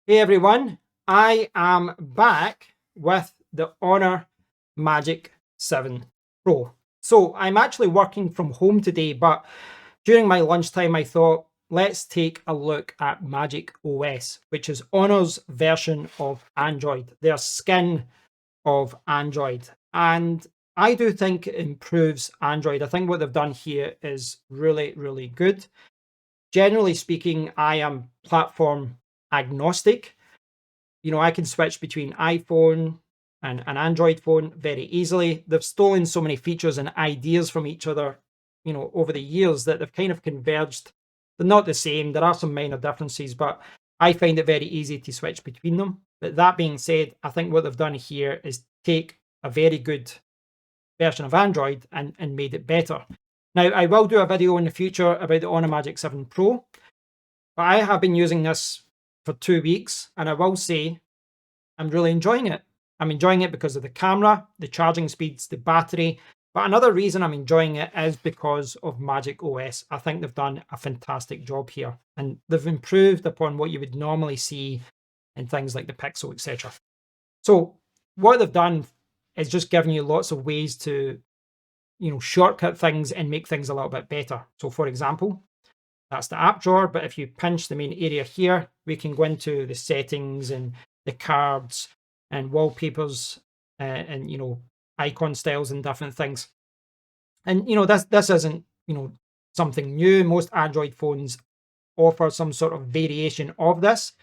Hey everyone, I am back with the Honor Magic 7 Pro. So I'm actually working from home today, but during my lunchtime I thought, let's take a look at MagicOS, which is Honor's version of Android, their skin of Android. And I do think it improves Android. I think what they've done here is really, really good. Generally speaking, I am platform agnostic. I can switch between iPhone and an Android phone very easily. They've stolen so many features and ideas from each other, over the years that they've kind of converged. They're not the same. There are some minor differences, but I find it very easy to switch between them. But that being said, I think what they've done here is take a very good version of Android and made it better. Now, I will do a video in the future about the Honor Magic 7 Pro, but I have been using this for 2 weeks, and I will say I'm really enjoying it. I'm enjoying it because of the camera, the charging speeds, the battery. But another reason I'm enjoying it is because of MagicOS. I think they've done a fantastic job here, and they've improved upon what you would normally see in things like the Pixel, etc. So what they've done is just giving you lots of ways to, shortcut things and make things a little bit better. So for example, that's the app drawer, but if you pinch the main area here, we can go into the settings and the cards and wallpapers and icon styles and different things. And this isn't something new. Most Android phones offer some sort of variation of this,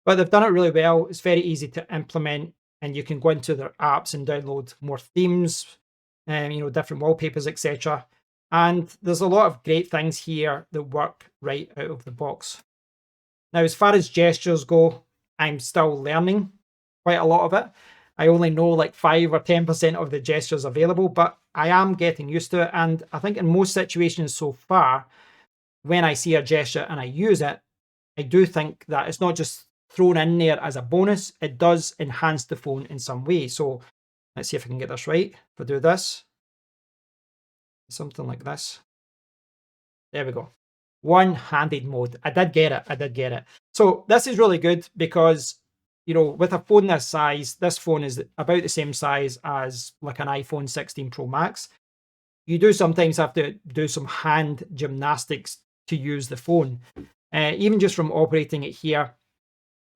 but they've done it really well. It's very easy to implement, and you can go into their apps and download more themes, different wallpapers, etc. And there's a lot of great things here that work right out of the box. Now, as far as gestures go, I'm still learning quite a lot of it. I only know like 5 or 10% of the gestures available, but I am getting used to it. And I think in most situations so far, when I see a gesture and I use it, I do think that it's not just thrown in there as a bonus, it does enhance the phone in some way. So let's see if I can get this right. If I do this, something like this. There we go. One-handed mode. I did get it. So this is really good because, with a phone this size, this phone is about the same size as like an iPhone 16 Pro Max. You do sometimes have to do some hand gymnastics to use the phone. Even just from operating it here.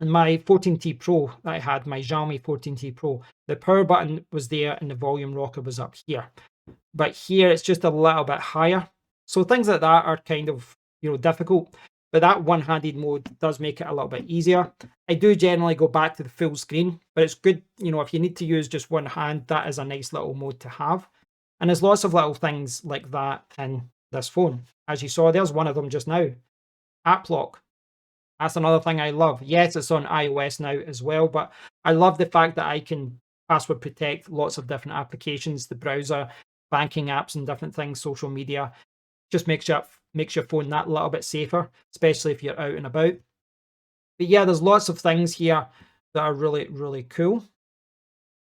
In my 14T Pro that I had, my Xiaomi 14T Pro, the power button was there and the volume rocker was up here. But here it's just a little bit higher. So things like that are kind of, difficult. But that one-handed mode does make it a little bit easier. I do generally go back to the full screen, but it's good, if you need to use just one hand, that is a nice little mode to have. And there's lots of little things like that in this phone. As you saw, there's one of them just now. App lock. That's another thing I love. Yes, it's on iOS now as well, but I love the fact that I can password protect lots of different applications, the browser, banking apps and different things, social media. Just makes your phone that little bit safer, especially if you're out and about. But yeah, there's lots of things here that are really, really cool.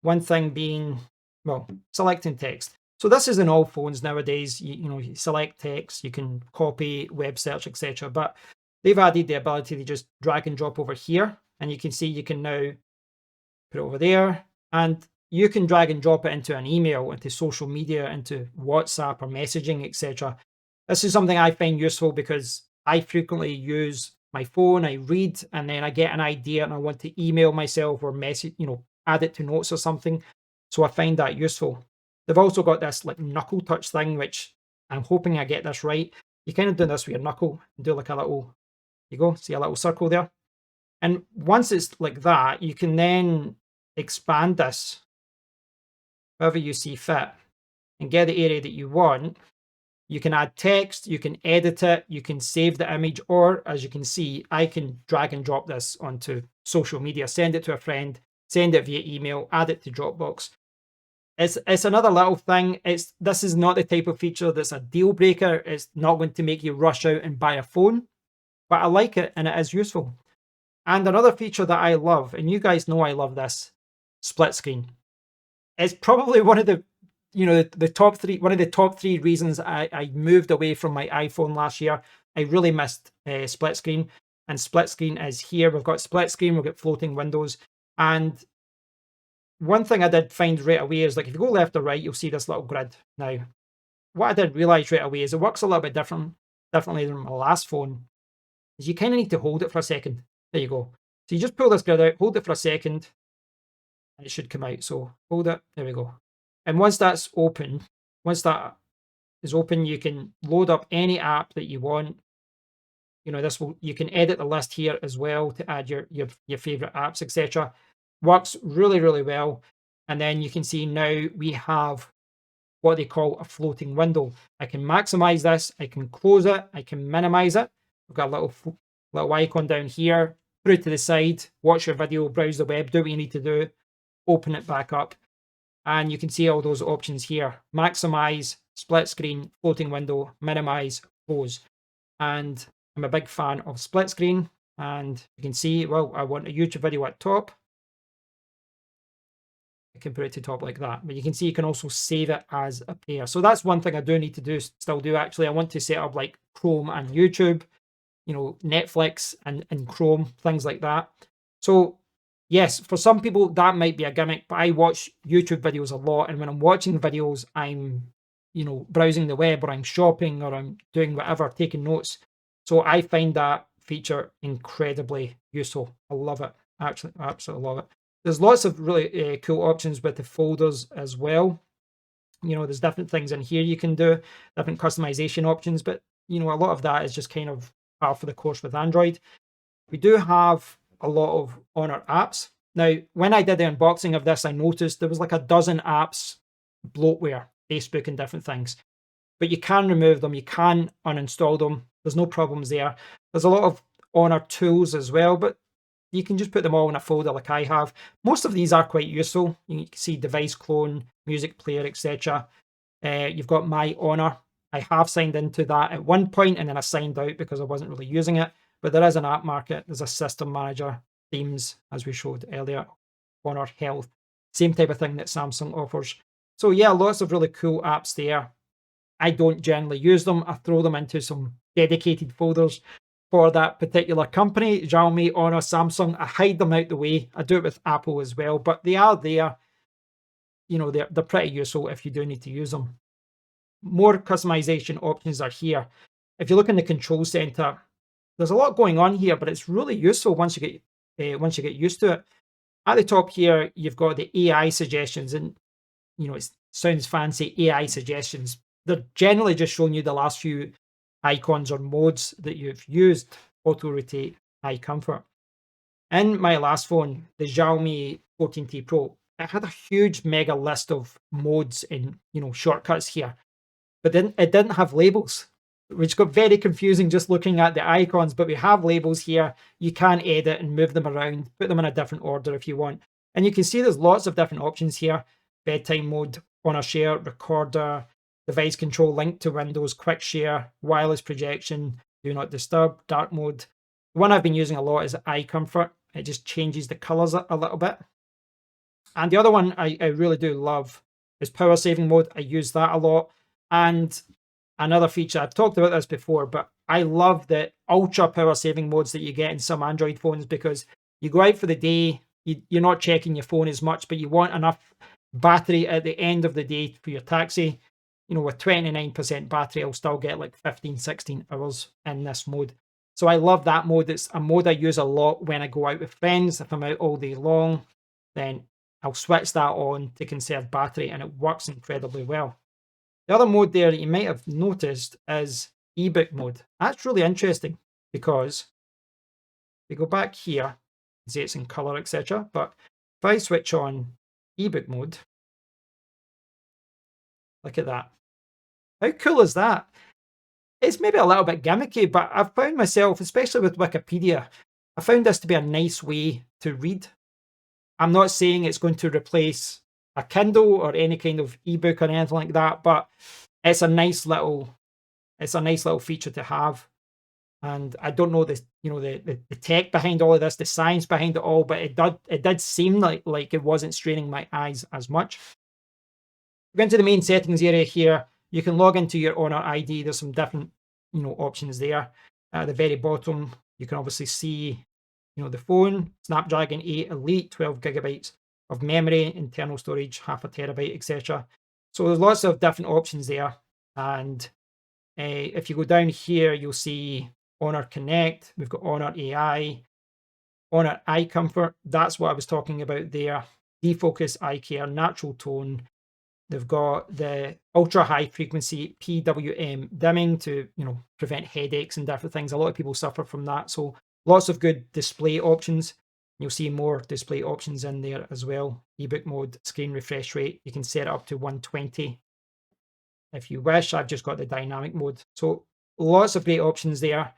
One thing being, well, selecting text. So this is in all phones nowadays. You select text, you can copy, web search, etc. But they've added the ability to just drag and drop over here, and you can see you can now put it over there, and you can drag and drop it into an email, into social media, into WhatsApp or messaging, etc. This is something I find useful because I frequently use my phone, I read, and then I get an idea and I want to email myself or message, add it to notes or something. So I find that useful. They've also got this like knuckle touch thing, which I'm hoping I get this right. You kind of do this with your knuckle and do like a little, you go, see a little circle there. And once it's like that, you can then expand this however you see fit and get the area that you want. You can add text, you can edit it, you can save the image, or as you can see, I can drag and drop this onto social media, send it to a friend, send it via email, add it to Dropbox. It's another little thing. This is not the type of feature that's a deal breaker. It's not going to make you rush out and buy a phone, but I like it and it is useful. And another feature that I love, and you guys know I love this, split screen. It's probably one of the top three reasons I moved away from my iPhone last year. I really missed split screen. and split screen is here. We've got split screen, we've got floating windows. And one thing I did find right away is, like, if you go left or right, you'll see this little grid. Now, what I didn't realize right away is it works a little bit differently than my last phone, is you kind of need to hold it for a second. There you go. So you just pull this grid out, hold it for a second, and it should come out. So hold it, there we go. And once that's open, once that is open, you can load up any app that you want. You know, you can edit the list here as well to add your favorite apps, etc. Works really, really well. And then you can see now we have what they call a floating window. I can maximize this, I can close it, I can minimize it. We've got a little icon down here. Put it to the side, watch your video, browse the web, do what you need to do, open it back up. And you can see all those options here. Maximize, split screen, floating window, minimize, close. And I'm a big fan of split screen. And you can see, well, I want a YouTube video at top. I can put it to top like that. But you can see you can also save it as a pair. So that's one thing I do need to still do actually. I want to set up like Chrome and YouTube, you know, Netflix and Chrome, things like that. So yes, for some people that might be a gimmick, but I watch YouTube videos a lot, and when I'm watching videos, I'm, you know, browsing the web, or I'm shopping, or I'm doing whatever, taking notes. So I find that feature incredibly useful. I love it. Actually, I absolutely love it. There's lots of really cool options with the folders as well. You know, there's different things in here you can do, different customization options, but you know, a lot of that is just kind of par for the course with Android. We do have a lot of Honor apps. Now, when I did the unboxing of this, I noticed there was like a dozen apps, bloatware, Facebook and different things. But you can remove them, you can uninstall them. There's no problems there. There's a lot of Honor tools as well, but you can just put them all in a folder like I have. Most of these are quite useful. You can see device clone, music player, etc. You've got My Honor. I have signed into that at one point, and then I signed out because I wasn't really using it. But there is an app market. There's a system manager, themes, as we showed earlier, Honor Health, same type of thing that Samsung offers. So yeah, lots of really cool apps there. I don't generally use them. I throw them into some dedicated folders for that particular company, Xiaomi, Honor, Samsung. I hide them out the way. I do it with Apple as well, but they are there. You know, they're pretty useful if you do need to use them. More customization options are here. If you look in the control center, there's a lot going on here, but it's really useful once you get used to it. At the top here, you've got the AI suggestions, and you know, it sounds fancy, AI suggestions. They're generally just showing you the last few icons or modes that you've used. Auto rotate, eye comfort. In my last phone, the Xiaomi 14T Pro, it had a huge mega list of modes and, you know, shortcuts here, but then it didn't have labels, which got very confusing just looking at the icons. But we have labels here. You can edit and move them around, put them in a different order if you want. And you can see there's lots of different options here. Bedtime mode, Honor Share, Recorder, device control, link to Windows, quick share, wireless projection, do not disturb, dark mode. The one I've been using a lot is eye comfort. It just changes the colors a little bit. And the other one I really do love is power saving mode. I use that a lot. And another feature, I've talked about this before, but I love the ultra power saving modes that you get in some Android phones, because you go out for the day, you're not checking your phone as much, but you want enough battery at the end of the day for your taxi. You know, with 29% battery, I'll still get like 15, 16 hours in this mode. So I love that mode. It's a mode I use a lot when I go out with friends. If I'm out all day long, then I'll switch that on to conserve battery, and it works incredibly well. The other mode there that you might have noticed is ebook mode. That's really interesting, because we go back here, see it's in color, etc. But if I switch on ebook mode, look at that. How cool is that? It's maybe a little bit gimmicky, but I've found myself, especially with Wikipedia, I found this to be a nice way to read. I'm not saying it's going to replace a Kindle or any kind of ebook or anything like that, but it's a nice little feature to have. And I don't know the tech behind all of this, the science behind it all, but it did seem like it wasn't straining my eyes as much. Go into the main settings area here. You can log into your Honor ID. There's some different options there. At the very bottom, You can obviously see, the phone, Snapdragon 8 Elite, 12 gigabytes of memory, internal storage, half a terabyte, etc. So there's lots of different options there. And if you go down here, you'll see Honor Connect. We've got Honor AI, Honor Eye Comfort. That's what I was talking about there. Defocus, Eye Care, Natural Tone. They've got the ultra high frequency PWM dimming to, prevent headaches and different things. A lot of people suffer from that. So lots of good display options. You'll see more display options in there as well. Ebook mode, screen refresh rate. You can set it up to 120 if you wish. I've just got the dynamic mode. So lots of great options there.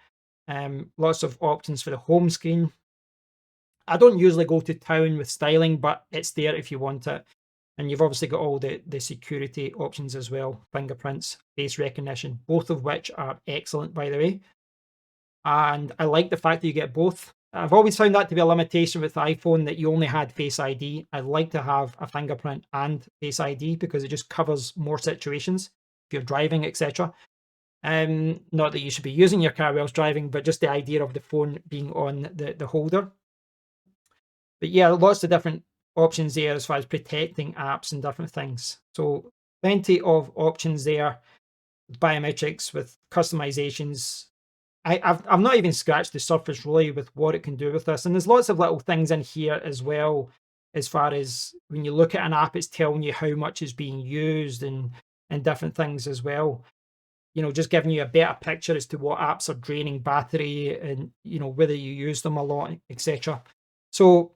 Lots of options for the home screen. I don't usually go to town with styling, but it's there if you want it. And you've obviously got all the security options as well. Fingerprints, face recognition, both of which are excellent, by the way. And I like the fact that you get both. I've always found that to be a limitation with the iPhone, that you only had Face ID. I'd like to have a fingerprint and Face ID because it just covers more situations if you're driving, etc. Not that you should be using your car whilst driving, but just the idea of the phone being on the holder. But yeah, lots of different options there as far as protecting apps and different things. So plenty of options there, biometrics with customizations. I've not even scratched the surface really with what it can do with this. And there's lots of little things in here as well, as far as when you look at an app, it's telling you how much is being used and different things as well. Just giving you a better picture as to what apps are draining battery and, whether you use them a lot, etc. So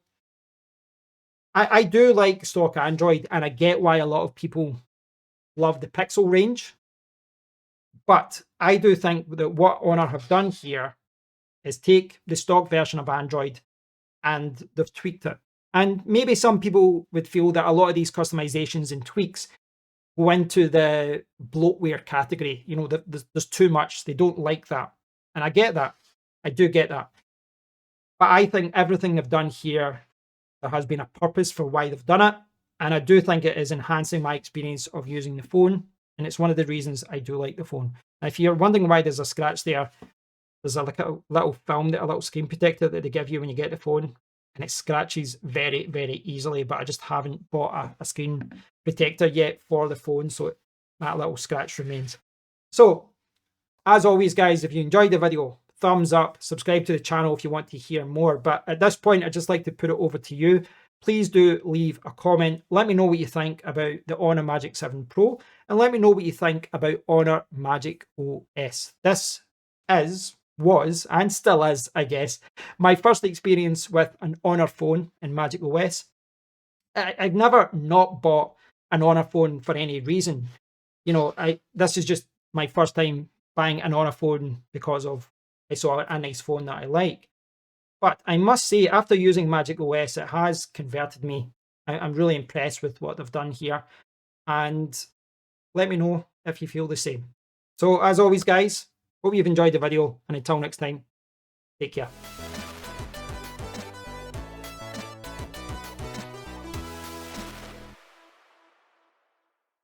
I do like stock Android, and I get why a lot of people love the Pixel range. But I do think that what Honor have done here is take the stock version of Android and they've tweaked it. And maybe some people would feel that a lot of these customizations and tweaks go into the bloatware category. There's too much. They don't like that. And I get that. I do get that. But I think everything they've done here, there has been a purpose for why they've done it. And I do think it is enhancing my experience of using the phone. And it's one of the reasons I do like the phone. Now, if you're wondering why there's a scratch there, there's a little film, a little screen protector that they give you when you get the phone. And it scratches very, very easily. But I just haven't bought a screen protector yet for the phone. So that little scratch remains. So, as always, guys, if you enjoyed the video, thumbs up, subscribe to the channel if you want to hear more. But at this point, I'd just like to put it over to you. Please do leave a comment. Let me know what you think about the Honor Magic 7 Pro, and let me know what you think about Honor MagicOS. This was, and still is, I guess, my first experience with an Honor phone in MagicOS. I've never not bought an Honor phone for any reason. This is just my first time buying an Honor phone because I saw a nice phone that I like. But I must say, after using MagicOS, it has converted me. I'm really impressed with what they've done here. And let me know if you feel the same. So as always, guys, hope you've enjoyed the video. And until next time, take care.